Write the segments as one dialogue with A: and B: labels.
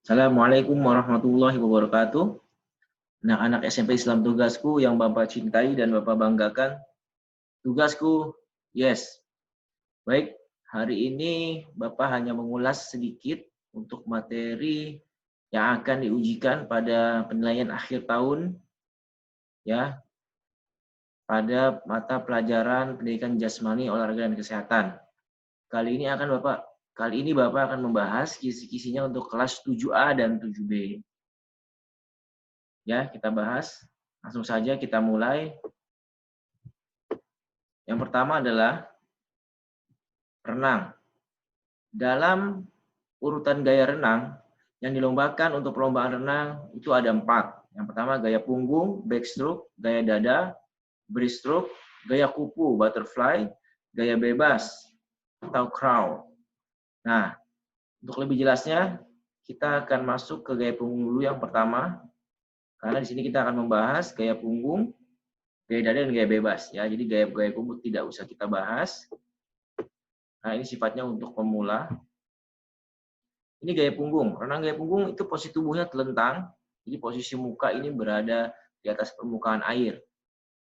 A: Assalamualaikum warahmatullahi wabarakatuh. Anak-anak SMP Islam tugasku yang Bapak cintai dan Bapak banggakan. Tugasku, yes. Baik, hari ini Bapak hanya mengulas sedikit untuk materi yang akan diujikan pada penilaian akhir tahun, ya, pada mata pelajaran pendidikan jasmani, olahraga dan kesehatan. Kali ini Bapak akan membahas kisi-kisinya untuk kelas 7A dan 7B. Ya, kita bahas. Langsung saja kita mulai. Yang pertama adalah renang. Dalam urutan gaya renang yang dilombakan untuk perlombaan renang itu ada 4. Yang pertama gaya punggung, backstroke, gaya dada, breaststroke, gaya kupu, butterfly, gaya bebas atau crawl. Nah, untuk lebih jelasnya kita akan masuk ke gaya punggung dulu yang pertama. Karena di sini kita akan membahas gaya punggung, gaya dada dan gaya bebas ya. Jadi gaya punggung tidak usah kita bahas. Nah, ini sifatnya untuk pemula. Ini gaya punggung. Renang gaya punggung itu posisi tubuhnya telentang. Jadi posisi muka ini berada di atas permukaan air.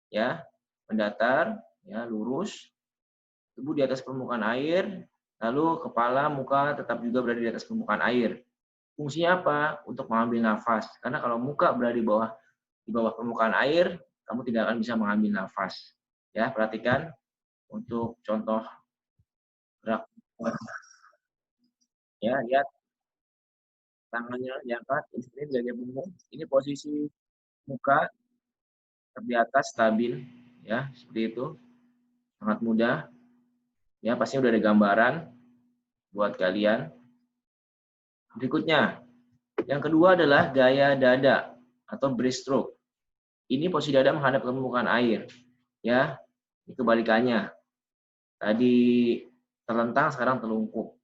A: Ya, mendatar, ya, lurus. Tubuh di atas permukaan air, lalu kepala, muka tetap juga berada di atas permukaan air. Fungsinya apa? Untuk mengambil nafas. Karena kalau muka berada di bawah permukaan air, kamu tidak akan bisa mengambil nafas. Ya, perhatikan untuk contoh gerak. Ya, lihat tangannya diangkat, ini gaya punggung. Ini posisi muka di atas stabil, ya, seperti itu. Sangat mudah. Ya, pasti udah ada gambaran buat kalian. Berikutnya, yang kedua adalah gaya dada atau breaststroke. Ini posisi dada menghadap ke permukaan air. Ya, ini kebalikannya. Tadi terlentang, sekarang telungkup.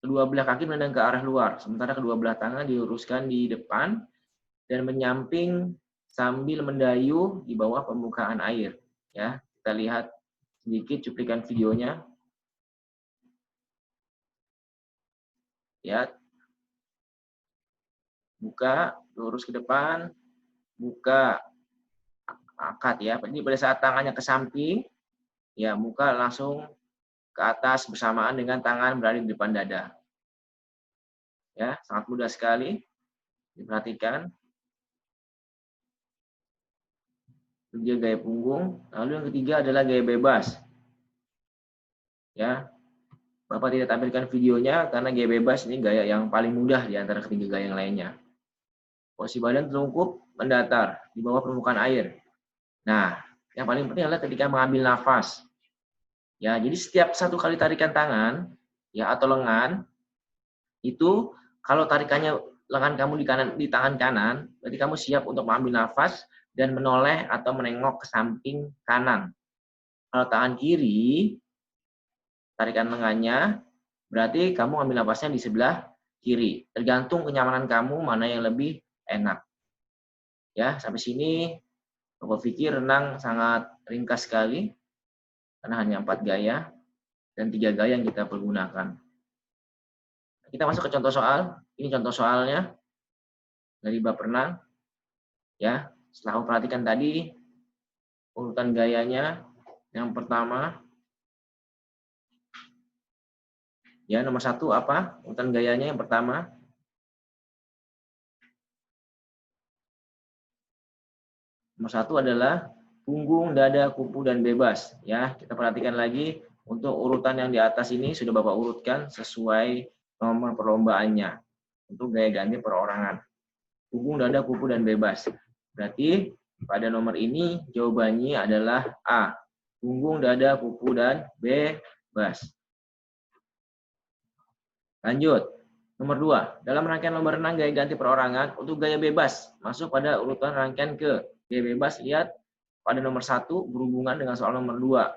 A: Kedua belah kaki menendang ke arah luar, sementara kedua belah tangan diluruskan di depan dan menyamping sambil mendayu di bawah permukaan air. Ya, kita lihat sedikit cuplikan videonya. Ya, buka, lurus ke depan, buka, angkat ya. Ini pada saat tangannya ke samping, ya muka langsung ke atas bersamaan dengan tangan berada di depan dada. Ya, sangat mudah sekali. Diperhatikan. Itu gaya punggung. Lalu yang ketiga adalah gaya bebas. Ya, Bapak tidak tampilkan videonya karena gaya bebas ini gaya yang paling mudah di antara ketiga gaya yang lainnya. Posisi badan telungkup mendatar di bawah permukaan air. Nah, yang paling penting adalah ketika mengambil nafas. Ya, jadi setiap satu kali tarikan tangan ya atau lengan itu kalau tarikannya lengan kamu di tangan kanan, berarti kamu siap untuk mengambil nafas dan menoleh atau menengok ke samping kanan. Kalau tangan kiri, tarikan lengannya, berarti kamu ambil nafasnya di sebelah kiri. Tergantung kenyamanan kamu mana yang lebih enak. Ya, sampai sini Bapak pikir renang sangat ringkas sekali karena hanya 4 gaya dan 3 gaya yang kita pergunakan. Kita masuk ke contoh soal. Ini contoh soalnya dari bab renang. Ya, setelah kamu perhatikan tadi urutan gayanya, yang pertama, ya nomor 1 apa? Urutan gayanya yang pertama. Nomor 1 adalah punggung, dada, kupu, dan bebas. Ya, kita perhatikan lagi untuk urutan yang di atas ini sudah Bapak urutkan sesuai nomor perlombaannya untuk gaya ganti perorangan. Punggung, dada, kupu, dan bebas. Berarti pada nomor ini jawabannya adalah A. Punggung, dada, kupu, dan bebas. Lanjut. Nomor 2. Dalam rangkaian lomba renang gaya ganti perorangan untuk gaya bebas masuk pada urutan rangkaian ke. Gaya bebas lihat pada nomor 1 berhubungan dengan soal nomor 2.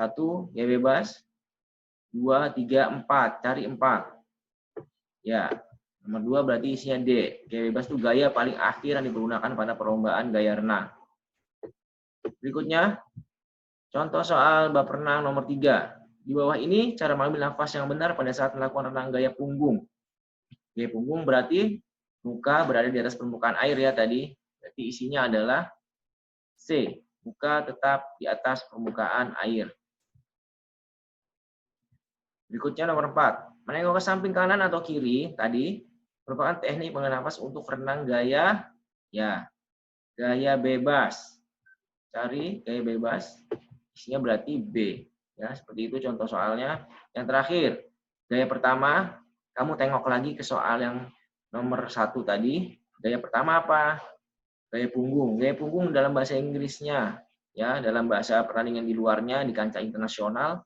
A: 1 gaya bebas. 2, 3, 4. Cari 4. Ya. Nomor 2 berarti isinya D. Gaya bebas itu gaya paling akhir yang digunakan pada perlombaan gaya renang. Berikutnya, contoh soal bab renang nomor 3. Di bawah ini cara mengambil nafas yang benar pada saat melakukan renang gaya punggung. Gaya punggung berarti muka berada di atas permukaan air ya tadi. Berarti isinya adalah C. Muka tetap di atas permukaan air. Berikutnya nomor 4. Menengok ke samping kanan atau kiri tadi merupakan teknik mengenai nafas untuk renang gaya gaya bebas. Cari gaya bebas, isinya berarti B. Ya, seperti itu contoh soalnya. Yang terakhir, gaya pertama, kamu tengok lagi ke soal yang nomor 1 tadi. Gaya pertama apa? Gaya punggung. Gaya punggung dalam bahasa Inggrisnya, ya, dalam bahasa pertandingan di luarnya di kancah internasional,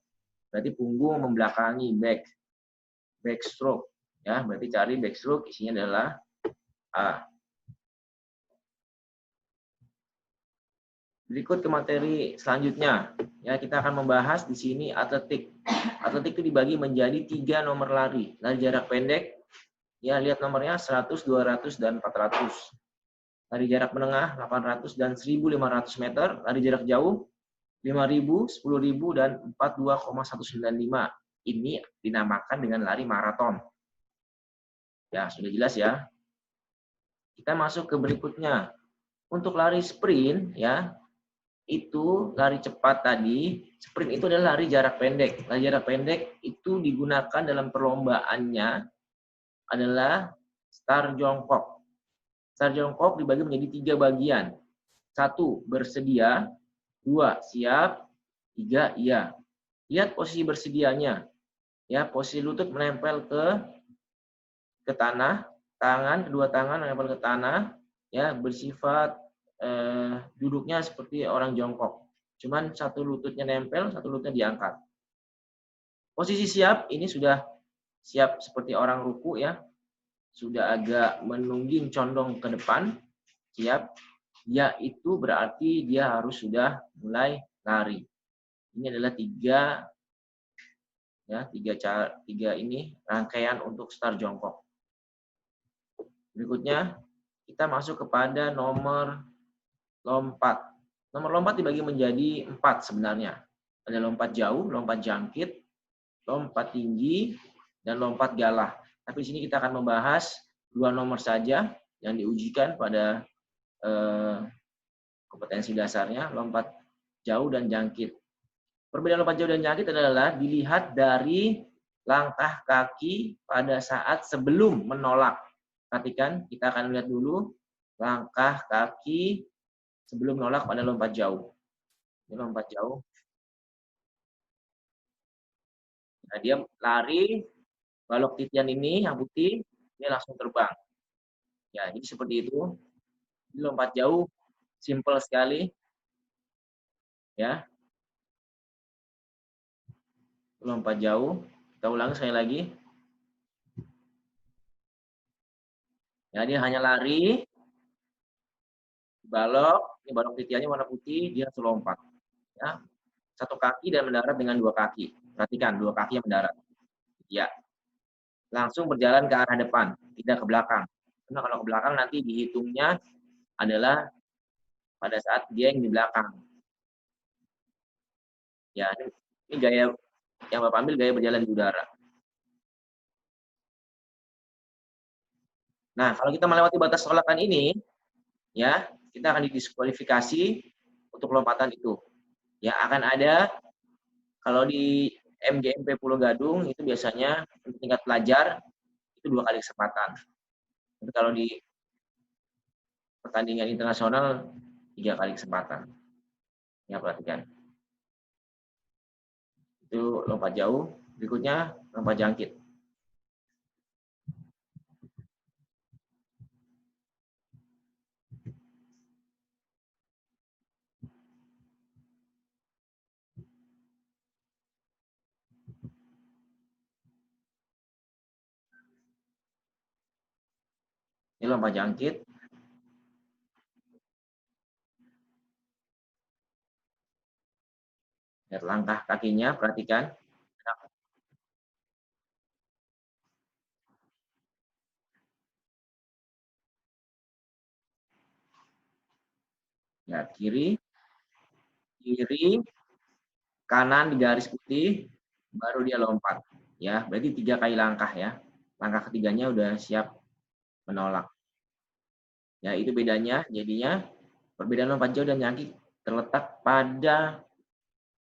A: berarti punggung membelakangi backstroke. Ya, berarti cari backstroke, isinya adalah A. Berikut ke materi selanjutnya. Ya, kita akan membahas di sini atletik. Atletik itu dibagi menjadi 3 nomor lari. Lari jarak pendek, ya lihat nomornya 100, 200, dan 400. Lari jarak menengah 800 dan 1.500 meter. Lari jarak jauh 5.000, 10.000, dan 42,195. Ini dinamakan dengan lari maraton. Ya, sudah jelas ya. Kita masuk ke berikutnya. Untuk lari sprint, ya, itu lari cepat tadi, sprint itu adalah lari jarak pendek. Lari jarak pendek itu digunakan dalam perlombaannya adalah start jongkok. Start jongkok dibagi menjadi 3 bagian. 1, bersedia. 2, siap. 3, iya. Lihat posisi bersedianya. Ya, posisi lutut menempel ke tanah, kedua tangan menempel ke tanah, ya, bersifat duduknya seperti orang jongkok. Cuman satu lututnya nempel, satu lututnya diangkat. Posisi siap ini sudah siap seperti orang ruku ya. Sudah agak menungging condong ke depan, siap. Yaitu berarti dia harus sudah mulai lari. Ini adalah tiga ini rangkaian untuk start jongkok. Berikutnya kita masuk kepada nomor lompat. Nomor lompat dibagi menjadi 4 sebenarnya. Ada lompat jauh, lompat jangkit, lompat tinggi, dan lompat galah. Tapi di sini kita akan membahas 2 nomor saja yang diujikan pada kompetensi dasarnya, lompat jauh dan jangkit. Perbedaan lompat jauh dan jangkit adalah dilihat dari langkah kaki pada saat sebelum menolak. Perhatikan, kita akan lihat dulu langkah kaki sebelum menolak pada lompat jauh. Ini lompat jauh. Nah, dia lari, balok titian ini yang putih, dia langsung terbang. Ya, jadi seperti itu. Ini lompat jauh, simple sekali. Ya. Lompat jauh. Kita ulangi sekali lagi. Ya, dia hanya lari, balok, ini balok titiannya warna putih, dia langsung lompat. Ya. Satu kaki dan mendarat dengan 2 kaki. Perhatikan, 2 kaki yang mendarat. Ya. Langsung berjalan ke arah depan, tidak ke belakang. Karena kalau ke belakang nanti dihitungnya adalah pada saat dia yang di belakang. Ya, ini gaya yang Bapak ambil gaya berjalan di udara. Nah, kalau kita melewati batas tolakan ini, ya, kita akan didiskualifikasi untuk lompatan itu. Ya, akan ada kalau di MGMP Pulau Gadung itu biasanya untuk tingkat pelajar itu 2 kali kesempatan. Tapi kalau di pertandingan internasional 3 kali kesempatan. Ya, perhatikan. Itu lompat jauh. Berikutnya lompat jangkit. Ini lompat jangkit. Lihat langkah kakinya, perhatikan. Ya, kiri, kanan di garis putih, baru dia lompat. Ya, berarti 3 kali langkah ya. langkah ketiganya udah siap menolak. Ya, itu bedanya. Jadinya perbedaan lompat jauh dan nyakit terletak pada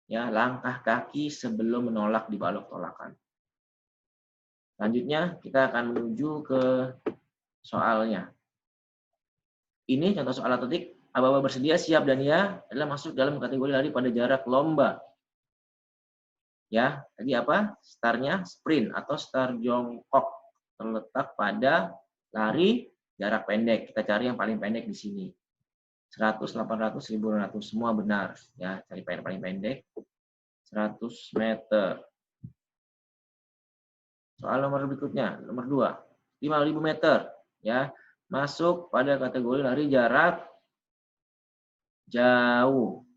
A: ya langkah kaki sebelum menolak di balok tolakan. Selanjutnya kita akan menuju ke soalnya. Ini contoh soal atletik. Aba-aba bersedia, siap, dan ya adalah masuk dalam kategori lari pada jarak lomba. Ya, tadi apa? Startnya sprint atau start jongkok terletak pada lari jarak pendek. Kita cari yang paling pendek di sini. 100, 800, 1200 semua benar. Ya, cari paling pendek 100 meter. Soal nomor berikutnya, nomor 2. 5.000 meter. Ya, masuk pada kategori lari jarak jauh.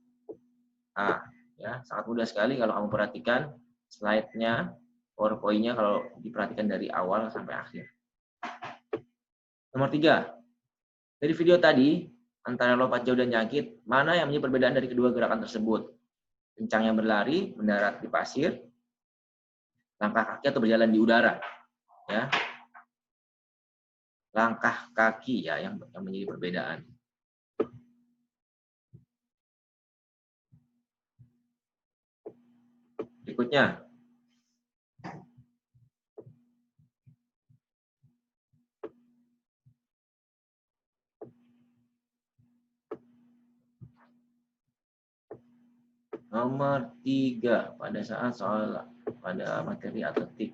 A: Ya, sangat mudah sekali kalau kamu perhatikan slide-nya, PowerPoint-nya kalau diperhatikan dari awal sampai akhir. Nomor 3. Dari video tadi, antara lompat jauh dan nyakit, mana yang menjadi perbedaan dari kedua gerakan tersebut? Kencangnya berlari, mendarat di pasir, langkah kaki atau berjalan di udara. Ya. Langkah kaki ya yang menjadi perbedaan. Berikutnya, nomor 3 pada saat soal pada materi atletik.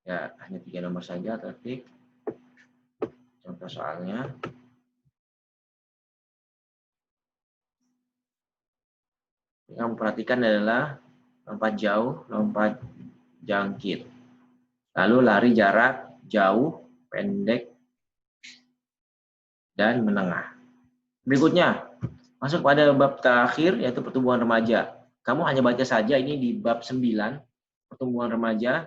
A: Ya, hanya 3 nomor saja atletik. Contoh soalnya. Yang kamu perhatikan adalah lompat jauh, lompat jangkit. Lalu lari jarak jauh, pendek, dan menengah. Berikutnya, masuk pada bab terakhir yaitu pertumbuhan remaja. Kamu hanya baca saja ini di bab 9, pertumbuhan remaja.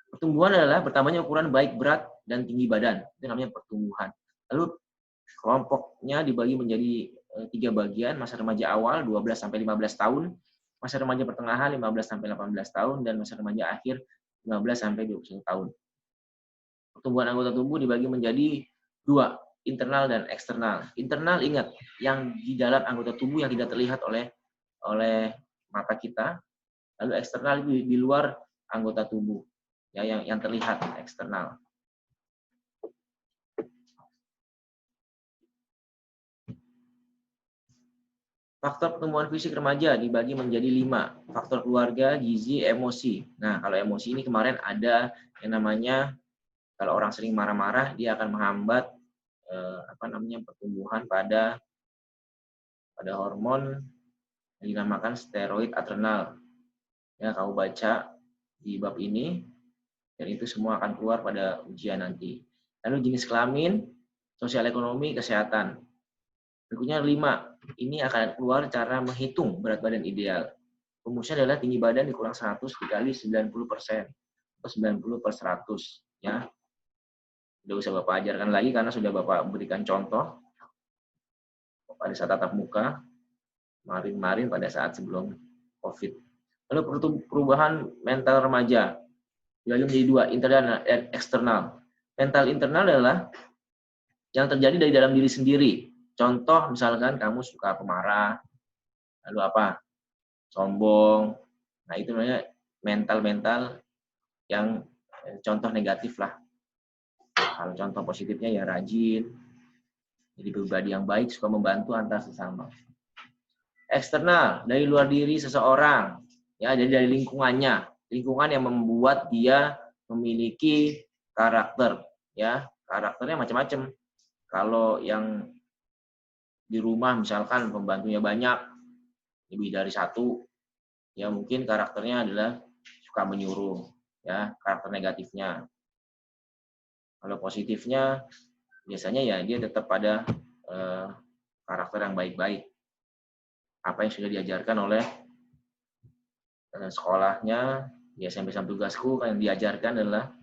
A: Pertumbuhan adalah bertambahnya ukuran baik berat dan tinggi badan. Itu namanya pertumbuhan. Lalu kelompoknya dibagi menjadi 3 bagian, masa remaja awal 12 sampai 15 tahun, masa remaja pertengahan 15 sampai 18 tahun, dan masa remaja akhir 15 sampai 21 tahun. Pertumbuhan anggota tubuh dibagi menjadi 2, internal dan eksternal. Internal ingat, yang di dalam anggota tubuh yang tidak terlihat oleh mata kita, lalu eksternal di luar anggota tubuh, ya yang terlihat eksternal. Faktor pertumbuhan fisik remaja dibagi menjadi 5. Faktor keluarga, gizi, emosi. Nah, kalau emosi ini kemarin ada yang namanya, kalau orang sering marah-marah, dia akan menghambat pertumbuhan pada hormon yang dinamakan steroid adrenal. Ya, kamu baca di bab ini, dan itu semua akan keluar pada ujian nanti. Lalu jenis kelamin, sosial ekonomi, kesehatan. Berikutnya 5. Ini akan keluar cara menghitung berat badan ideal. Rumusnya adalah tinggi badan dikurang 100 dikali 90% atau 90/100. Ya. Sudah usah Bapak ajarkan lagi karena sudah Bapak berikan contoh pada saat tatap muka kemarin pada saat sebelum COVID. Lalu perubahan mental remaja dibagi menjadi 2, internal dan eksternal. Mental internal adalah yang terjadi dari dalam diri sendiri. Contoh misalkan kamu suka pemarah, lalu apa? Sombong. Nah, itu namanya mental yang contoh negatif lah. Kalau contoh positifnya ya rajin, jadi pribadi yang baik, suka membantu antar sesama. Eksternal, dari luar diri seseorang, ya, jadi dari lingkungannya, lingkungan yang membuat dia memiliki karakter, ya, karakternya macam-macam. Kalau yang di rumah misalkan pembantunya banyak, lebih dari 1, ya mungkin karakternya adalah suka menyuruh, ya, karakter negatifnya. Kalau positifnya biasanya ya dia tetap pada karakter yang baik-baik. Apa yang sudah diajarkan oleh sekolahnya, ya SMP sampai tugasku yang diajarkan adalah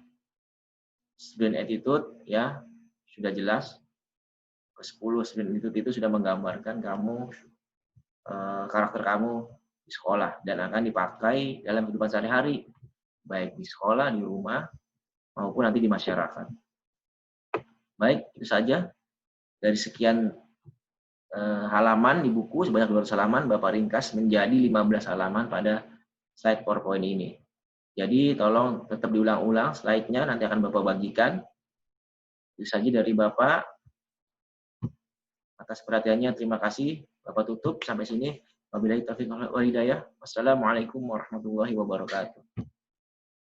A: student attitude, ya sudah jelas. ke-10 itu sudah menggambarkan kamu karakter kamu di sekolah dan akan dipakai dalam kehidupan sehari-hari, baik di sekolah, di rumah, maupun nanti di masyarakat. Baik, itu saja dari sekian halaman di buku sebanyak 200 halaman, Bapak ringkas menjadi 15 halaman pada slide PowerPoint ini. Jadi tolong tetap diulang-ulang slide-nya, nanti akan Bapak bagikan. Itu saja dari Bapak. Atas perhatiannya, terima kasih. Bapak tutup sampai sini. Wabillahi taufiq wal hidayah. Wassalamualaikum warahmatullahi wabarakatuh.